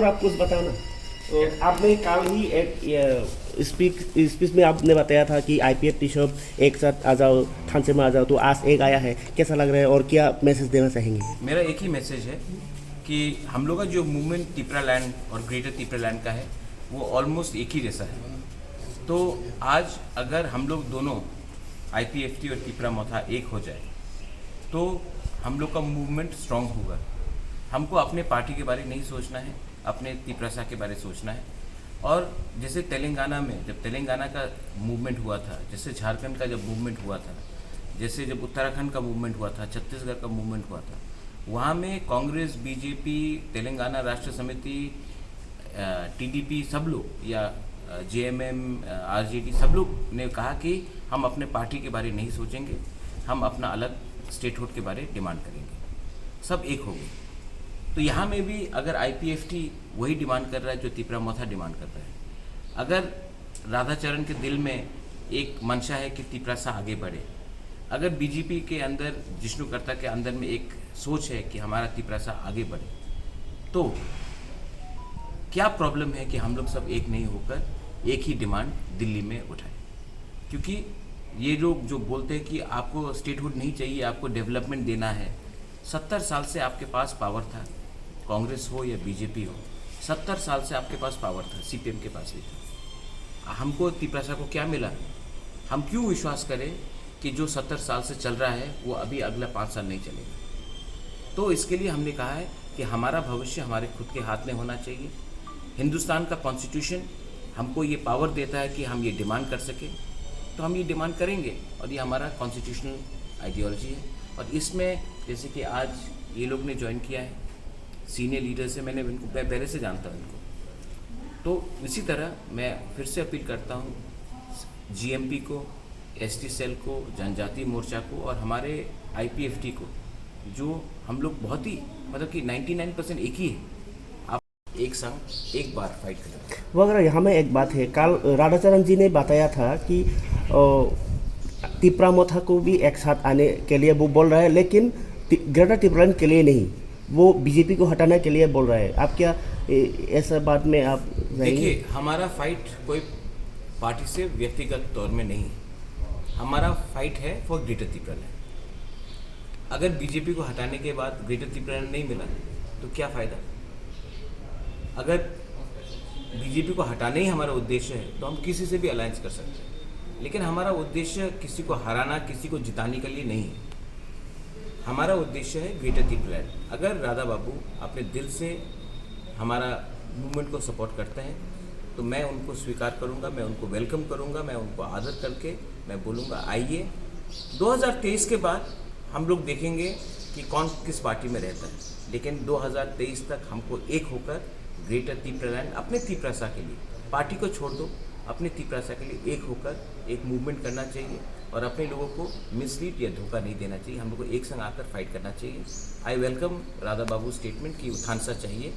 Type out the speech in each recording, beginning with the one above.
और आप कुछ बताओ ना। आपने कल ही एक स्पीच में आपने बताया था कि आईपीएफ टी शॉप एक साथ आ जाओ, थानसे में आ जाओ, तो आज एक आया है, कैसा लग रहा है और क्या मैसेज देना चाहेंगे? मेरा एक ही मैसेज है कि हम लोग का जो मूवमेंट तिपरा लैंड और ग्रेटर तिपरा लैंड का है वो ऑलमोस्ट एक ही जैसा है। तो आज अगर हम लोग दोनों आईपीएफटी और तिपरा मोथा एक हो जाए तो हम लोग का मूवमेंट स्ट्रांग होगा। हमको अपने पार्टी के बारे में नहीं सोचना है, अपने तिपरासा के बारे में सोचना है। और जैसे तेलंगाना में जब तेलंगाना का मूवमेंट हुआ था, जैसे झारखंड का जब मूवमेंट हुआ था, जैसे जब उत्तराखंड का मूवमेंट हुआ था, छत्तीसगढ़ का मूवमेंट हुआ था, वहाँ में कांग्रेस, बीजेपी, तेलंगाना राष्ट्र समिति, टीडीपी सब लोग या जेएमएम, आरजेडी सब लोग ने कहा कि हम अपने पार्टी के बारे में नहीं सोचेंगे, हम अपना अलग स्टेटहुड के बारे में डिमांड करेंगे। सब एक हो गए। तो यहाँ में भी अगर आईपीएफटी वही डिमांड कर रहा है जो तिपरा मोथा डिमांड कर रहा है, अगर राधाचरण के दिल में एक मंशा है कि तिपरासा आगे बढ़े, अगर बीजेपी के अंदर, जिष्णु कर्ता के अंदर में एक सोच है कि हमारा तिपरासा आगे बढ़े, तो क्या प्रॉब्लम है कि हम लोग सब एक नहीं होकर एक ही डिमांड दिल्ली में उठाएं? क्योंकि ये लोग जो बोलते हैं कि आपको स्टेटहुड नहीं चाहिए, आपको डेवलपमेंट देना है। 70 साल से आपके पास पावर था, कांग्रेस हो या बीजेपी हो, 70 साल से आपके पास पावर था, सीपीएम के पास भी था। हमको तिपरासा को क्या मिला? हम क्यों विश्वास करें कि जो 70 साल से चल रहा है वो अभी अगला 5 साल नहीं चलेगा? तो इसके लिए हमने कहा है कि हमारा भविष्य हमारे खुद के हाथ में होना चाहिए। हिंदुस्तान का कॉन्स्टिट्यूशन हमको ये पावर देता है कि हम ये डिमांड कर सकें, तो हम ये डिमांड करेंगे और ये हमारा कॉन्स्टिट्यूशनल आइडियोलॉजी है। और इसमें जैसे कि आज ये लोग ने ज्वाइन किया है, सीनियर लीडर से मैंने इनको पहले से जानता हूँ इनको, तो इसी तरह मैं फिर से अपील करता हूँ जीएमपी को, एसटी सेल को, जनजाति मोर्चा को और हमारे आईपीएफटी को, जो हम लोग बहुत ही मतलब कि 99% एक ही है, आप एक संग एक बार फाइट करें। वगैरह यहाँ में एक बात है, कल राधाचरण जी ने बताया था कि तिपरा मोथा को भी एक साथ आने के लिए वो बोल रहा है, लेकिन ग्रेटर तिपरालैंड के लिए नहीं, वो बीजेपी को हटाने के लिए बोल रहा है। आप क्या ऐसा बात में आप देखिए, हमारा फाइट कोई पार्टी से व्यक्तिगत तौर में नहीं, हमारा फाइट है फॉर ग्रेटर तिपरालैंड। अगर बीजेपी को हटाने के बाद ग्रेटर तिपरालैंड नहीं मिला तो क्या फ़ायदा? अगर बीजेपी को हटाना ही हमारा उद्देश्य है तो हम किसी से भी अलायंस कर सकते हैं, लेकिन हमारा उद्देश्य किसी को हराना, किसी को जिताने के लिए नहीं है। हमारा उद्देश्य है ग्रेटर तिपरालैंड। अगर राधा बाबू अपने दिल से हमारा मूवमेंट को सपोर्ट करते हैं तो मैं उनको स्वीकार करूंगा, मैं उनको वेलकम करूंगा, मैं उनको आदर करके मैं बोलूँगा आइए। 2023 के बाद हम लोग देखेंगे कि कौन किस पार्टी में रहता है, लेकिन 2023 तक हमको एक होकर ग्रेटर तिपरालैंड, अपने तिपरासा के लिए, पार्टी को छोड़ दो, अपने तिपरासा के लिए एक होकर एक मूवमेंट करना चाहिए और अपने लोगों को मिसलीड या धोखा नहीं देना चाहिए। हम लोग को एक संग आकर फाइट करना चाहिए। I welcome Radha Babu statement कि थानसा चाहिए,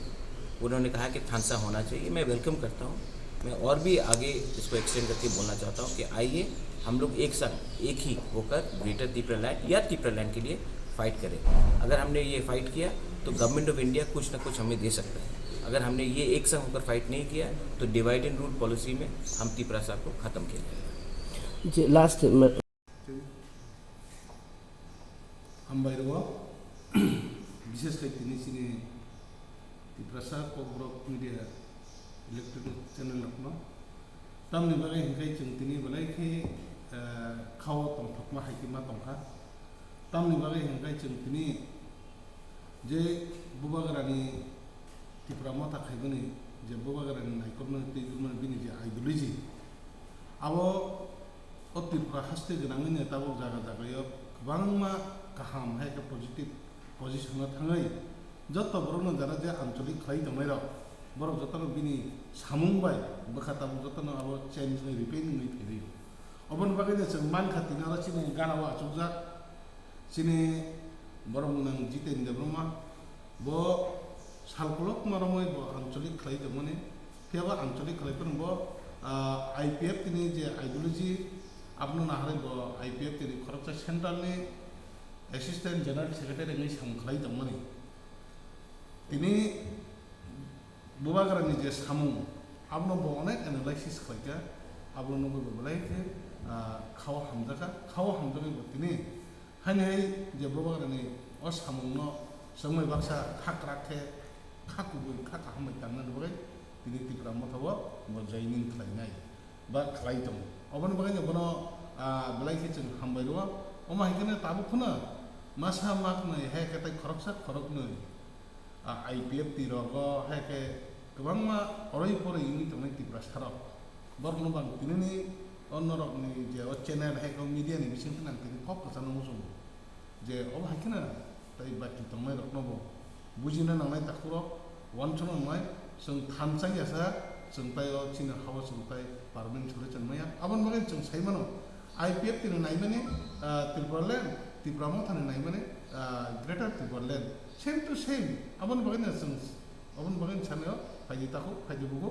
उन्होंने कहा कि थानसा होना चाहिए, मैं वेलकम करता हूँ। मैं और भी आगे इसको एक्सटेंड करके बोलना चाहता हूँ कि आइए हम लोग एक संग एक ही होकर ग्रेटर तिपरालैंड या तिपरालैंड के लिए फ़ाइट करें। अगर हमने ये फ़ाइट किया तो गवर्नमेंट ऑफ इंडिया कुछ ना कुछ हमें दे सकता है। अगर हमने ये एक संग होकर फाइट नहीं किया तो डिवाइड एंड रूल पॉलिसी में हम तिपरासा को ख़त्म किया जाएगा। जी लास्ट हम बाइरवा विशेष करके तिपरासा कोब्रक मीडिया इलेक्ट्रॉनिक चैनल अपना तम निबागे हिंकाई चंगतिनी बलाई के खाओ तम थकमा हाइकिमा तमखा तम निबागे हिंकाई चंगतिनी जे बुबागरानी तिपरा मोथा खाइबनी जे बुबागरानी नाइकरनो तेगुरनो बिनि जे आइडियोलॉजी आवो ओ तिपरा हास्ते गनांगनि ताबो जागा जागायाव गोबांमा गाहाम है के पॉजिटिव पोजिशनाव थाङै जत बरनो जाना जे आंचलिक खाइ दंनाय बर जतनो बिनि सामुंबाय बखाताबो जतनो आबो चाइनिज नि रिपेनिं नि फैरि अबन बागैनो जों मान खातिना चिनि गानावा आचुकजा चिनि बरम नang जितेन देब्रमा बो सालकलक मारमै बो आंचलिक खाइ दमने थेबा आंचलिक खाइफोर बो आईपीएफ तिनि जे आइडियोलॉजी आपनो नाहारै बो आईपीएफ तिनि खरकसा सेंट्रल नि असिस्टेंट जनरल सेक्रेटरी नि सामखाइ दमने तिनि बुबाग्रानि जे सामुं आबनो बो अनेक एनालाइसिस खालायगा आबनो नबो बोलाय जे खाव हामजागा बतिनि हाय जे बुबाग्रानि अ सामुंनो समय बाक्सा खाक्राखे खाकुबो खाका हामबाय थांनो नुबाय दिनै तिप्रा मथाव जयनिं खालायनाय बा खालाय दं अबन बागै बनो बलायखे जों हामबाय र अमा हिगने ताबो खुना मासा माखनै हे केताय खरकसा खरकनै IPF तिरगो हे के गोबां मा अरै परै इनि तंनाय तिप्रा सारक बरनो बां तिनि अन्नरकनि जे चेनेल हे मिडिया नि बिसिं तनां तिनि कप कसानो मोसो जे अबा हिगने ताई बाकी तंनाय रकनबो बुजिनो नांनाय ताखुरो वानचनो नय जों थानसां यासा जों तायो चिनो हावा जों ताय पार्मेन्ट छुले चनमाया आबन बागै जों साइमानो IPF तिनो नायमाने त्रिपुरालेण्ड तिप्रामो थाने नायमाने ग्रेटर त्रिपुरालेण्ड सेम टू सेम आबन बागै जों आबन बागै सानो फायदि ताखौ फायदि बुगो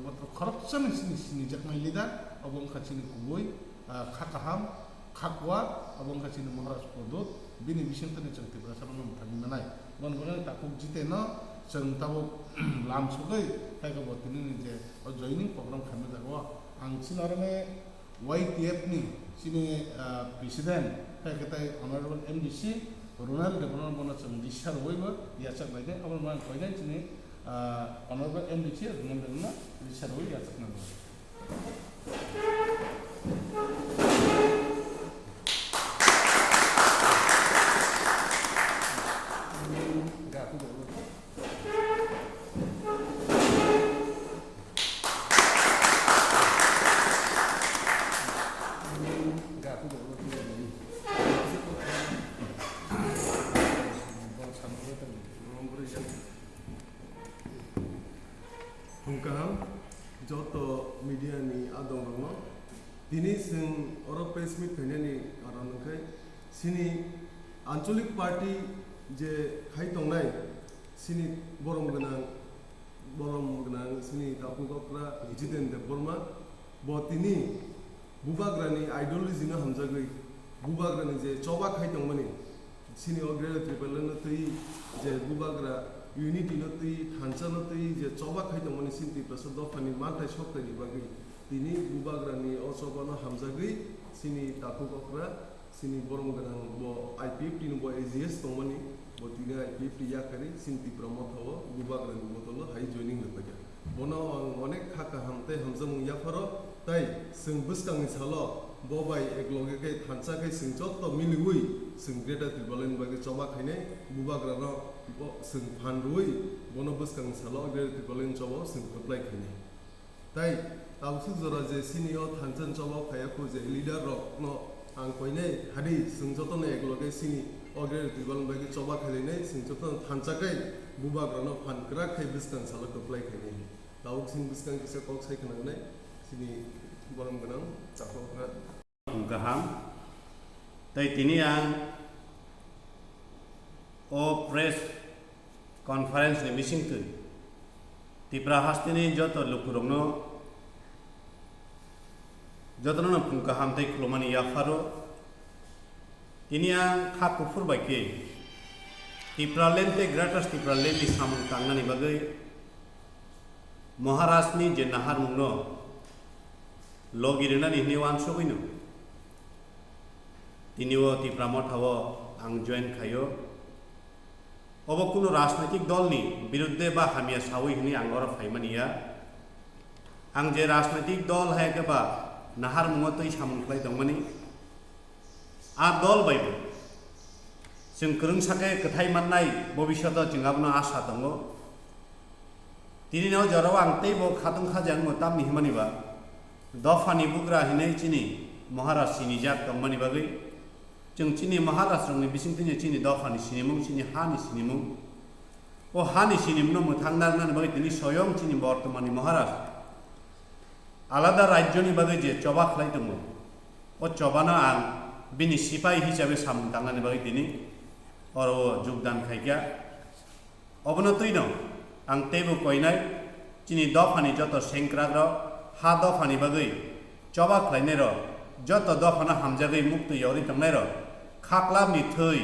मात्र खरपसन सिनि जखनाय लिदा अबन खाचिनि कुबोय खाकाहाम खाकवा अबन खाचिनि महाराज पदोत बिनि बिसिं तने जों तिप्रा सामनो थांनाय बन बन ताखौ जितेनो जों ताबो लाम सुगै ताइगा बतिनि जे जयनिं प्रोग्राम खामनो जागो आं सिनारने YTF नि सिनि प्रेसिडेंट ताइगताय ऑनरेबल MDC रुरल डेवलपमेंट बन जों दिसार वयबो याचक नायदे अबन मान कयनाय सिनि ऑनरेबल MDC रुरल डेवलपमेंट दिसार वय याचक नांगौ Pungkaham joto media ni adong rono dini sing oro press meet khainani aron kai sini ancholik party je khai tongnai sini borom ganang sini tapugokra jiten de borma botini bubagrani ideology na hamjagoi bubagrani je choba khai tongmani sini ogre triple tui je bubagra unity no tui thancha no tui je choba khai tongmani sinti prasad dofani mantai soktani bagi tini bubagrani o choba no hamjagoi sini tapugokra sini borom ganang bo IPF tini bo AGS tongmani bo tini IPF yakari sinti promotho bubagrani botolo high joining lebaga bono onek khaka hamte hamjamung yafaro tai sing buskang salo bobai ekloge kai thancha kai sing jotto miligui sing greater tribalen bagi choba khaine bubagrano sing phandui bono buskang salo greater tribalen choba sing apply khaine tai tausu jora je sinio thanchan choba khaya ko je leader rok no ang koine hadi sing jotto ne ekloge sini greater tribalen bagi choba khaine sing jotto thancha kai bubagrano phankra khai buskang salo apply khaine tau sing buskang kisa kok sai khana sini borom ganang chakokra gaham tai tini ang o press conference ni missing tu tipra hastini joto lukurongno jotono gaham tai klomani yafaro tini ang khakufur baike tipra lente gratas tipra lente samung tangani bagai Maharashni je nahar mungno logirena ni newan soino tiniwo tipramothawo ang join khayo obo kuno rajnaitik dol ni birudde ba hamia sawi hini angora phaimania ang je rajnaitik dol hai ke ba nahar mungotoi samung khlai dongmani a dol baibo जों गोरों साके कथाय माननाय भबिष्यत जोंहाबनो आसा दङ दिनैनाव जराव आं तैबो खादों खाजां मोताम निहमानिबा दफानि बुग्रा हिनै चिनि महाराज सिनि जात दंमानि बागै जों चिनि महाराज रंनि बिसिंथिनि चिनि दफानि सिनिमुं चिनि हानि सिनिमुं ओ हानि सिनिमुं मोथांनारनानै बागै दिनै स्वयं चिनि बर्तमानि महाराज आलादा राज्यनि बागै जे चबा खालायदोंमोन ओ चबाना आं बिनि सिपाही हिसाबै सामं थांनानै बागै दिनै और योगदान खायगा अबनतैनो आं तेबो कयनाय चिनि दफानि जत सेंक्राग्र हा दफानि बागै चबा खालायनाय जत दफाना हामजागै मुक्त यरि थांनाय खाक्लाबनि थै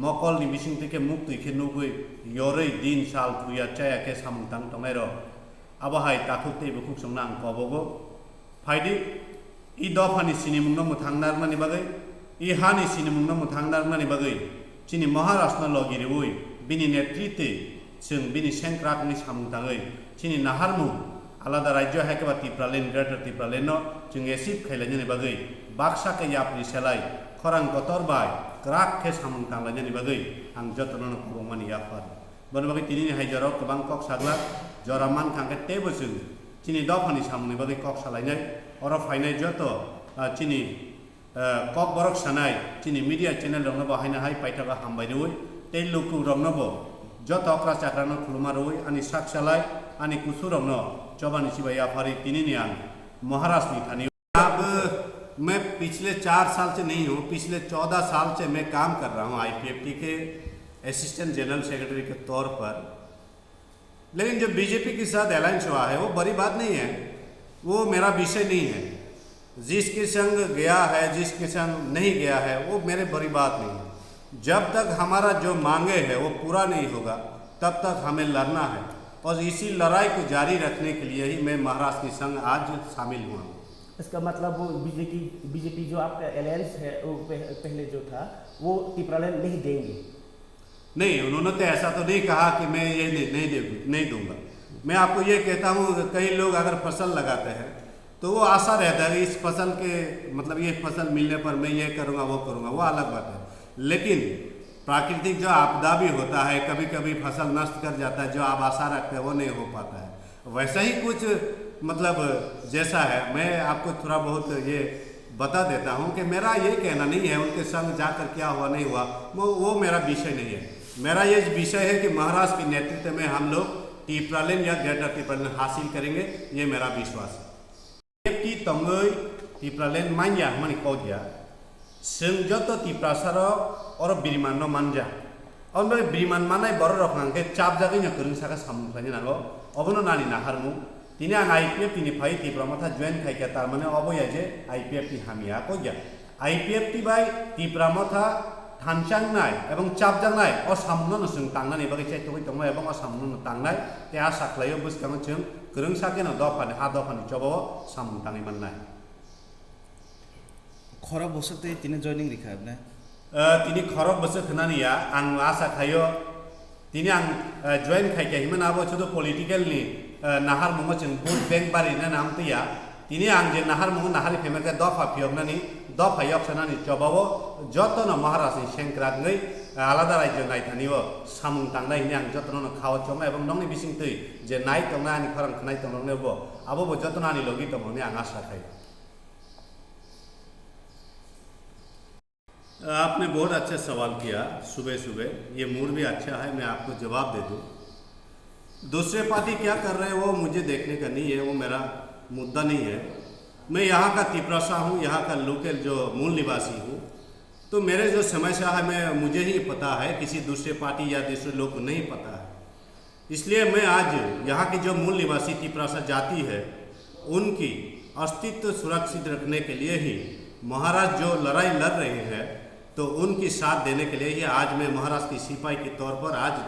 मकलनि बिसिं थेके मुक्त खे नुगै यरै दिन साल तुया चायाके सामं थांनाय abahai takut tei bukuk songna ang kobogo faidi I dofani sini mungno muthangnar mani bagai I hani sini mungno muthangnar mani bagai chini Maharashtra logiri wui bini netrite जों बिनि सेंक्राकनि सामुंथाङै चिनि नाहारमु आलादा राज्य हायकेबा तिप्रालेन ग्रेटर तिप्रालेनो जों एसिप खायलायनि बागै बाक्साके याप्रि सेलाय खरां गतर बाय क्राक के सामुंथांलायनि बागै आं जतननो खबमानि याफार बन बागै तिनि हायजरो गोबां कक सागला जरामान खांके टेबोजों चिनि दफानि सामुनि बागै कक सालायनाय अर फायनाय जत चिनि कक बरक सानाय चिनि मीडिया चैनल रंनो बाहायनो हाय पाइटागा हामबायदोवै ते लुकु रंनोबो जत अक्रा चाक्रानो खुलुमारोवै आनि साक्षालाय आनि कुसुरंनो चौबानी सिबाई आफारी तिनी आं महाराष्ट्र में थानी। अब मैं पिछले 4 साल से नहीं हूँ, पिछले 14 साल से मैं काम कर रहा हूँ IPFT के असिस्टेंट जनरल सेक्रेटरी के तौर पर। लेकिन जो बीजेपी के साथ अलायंस हुआ है वो बड़ी बात नहीं है, वो मेरा विषय नहीं है। जिसके संग गया है जिसके संग नहीं गया है वो मेरे बड़ी बात नहीं है। जब तक हमारा जो मांगे है वो पूरा नहीं होगा तब तक हमें लड़ना है और इसी लड़ाई को जारी रखने के लिए ही मैं महाराष्ट्र के संग आज शामिल हुआ। इसका मतलब वो बीजेपी जो आपका अलायंस है वो पहले जो था वो तिप्रालैंड नहीं देंगे? नहीं, उन्होंने तो ऐसा तो नहीं कहा कि मैं ये नहीं दूंगा। मैं आपको ये कहता हूँ कई लोग अगर फसल लगाते हैं तो वो आशा रहता है इस फसल के मतलब ये फसल मिलने पर मैं ये करूँगा वो करूँगा, वो अलग बात है। लेकिन प्राकृतिक जो आपदा भी होता है, कभी कभी फसल नष्ट कर जाता है, जो आप आशा रखते हैं वो नहीं हो पाता है। वैसा ही कुछ मतलब जैसा है, मैं आपको थोड़ा बहुत ये बता देता हूँ कि मेरा ये कहना नहीं है उनके संग जाकर क्या हुआ नहीं हुआ, वो मेरा विषय नहीं है। मेरा ये विषय है कि महाराष्ट्र के नेतृत्व में हम लोग तिप्रालैंड या ग्रेटर तिप्रालैंड हासिल करेंगे, ये मेरा विश्वास है। तिप्रालैंड मान्या हमारी कौदिया संजत तिप्रासार और बिरिमान मानजा और मेरे बिरिमान मानाय बर रखना के चाप जागे न करें साका सामुफ्लानि नांगौ अबनो नानी नाहारमु तिनि आं IPFT निफ्राय तिप्रामाथा जयेन खायखा तारमाने अबया जे IPFT हामिया कया IPFT बाय तिप्रामाथा थानचांनाय एवं चापजांनाय असामनो जों तांनानै बागै चाइथबै दङ एवं असामनो तांनाय ते आसा खालायो बुसखाङो जों गोरों साके न दफानि हा दफानि चबाव सामु ताङै माननाय खरा बोसोरते तिने जॉइनिंग लिखा है तिनी खरब बोसोर खनानिया आं आसा खायो तिनी आं जॉइन खायखा हिमन आबो छुदो पॉलिटिकल नि नाहार मुङो जों भोट बैंक बारि ना नाम तैया तिनी आं जे नाहार मुङो नाहारि फेमेके दफा फियगनानि दफा यक्सनानि चबाव जतन महाराष्ट्र सेंक्रागै आलादा राज्य नायथानिव सामुं तांनाय हिनि आं जतन खाव चमा एवं नंनि बिसिंतै जे नाय तंना आनि खरां खनाय तंनोबो आबो जतन आनि लगी तंनि आं आसा खायो। आपने बहुत अच्छा सवाल किया सुबह सुबह, ये मूड भी अच्छा है, मैं आपको जवाब दे दूँ। दूसरे पार्टी क्या कर रहे हैं वो मुझे देखने का नहीं है, वो मेरा मुद्दा नहीं है। मैं यहाँ का तिप्रासा हूँ, यहाँ का लोकल जो मूल निवासी हूँ, तो मेरे जो समस्या है मुझे ही पता है, किसी दूसरे पार्टी या दूसरे लोग को नहीं पता है। इसलिए मैं आज यहाँ की जो मूल निवासी तिप्रासा जाति है उनकी अस्तित्व सुरक्षित रखने के लिए ही महाराष्ट्र जो लड़ाई लड़ रहे हैं तो उनकी साथ देने के लिए ही आज मैं महाराष्ट्र की सिपाही के तौर पर आज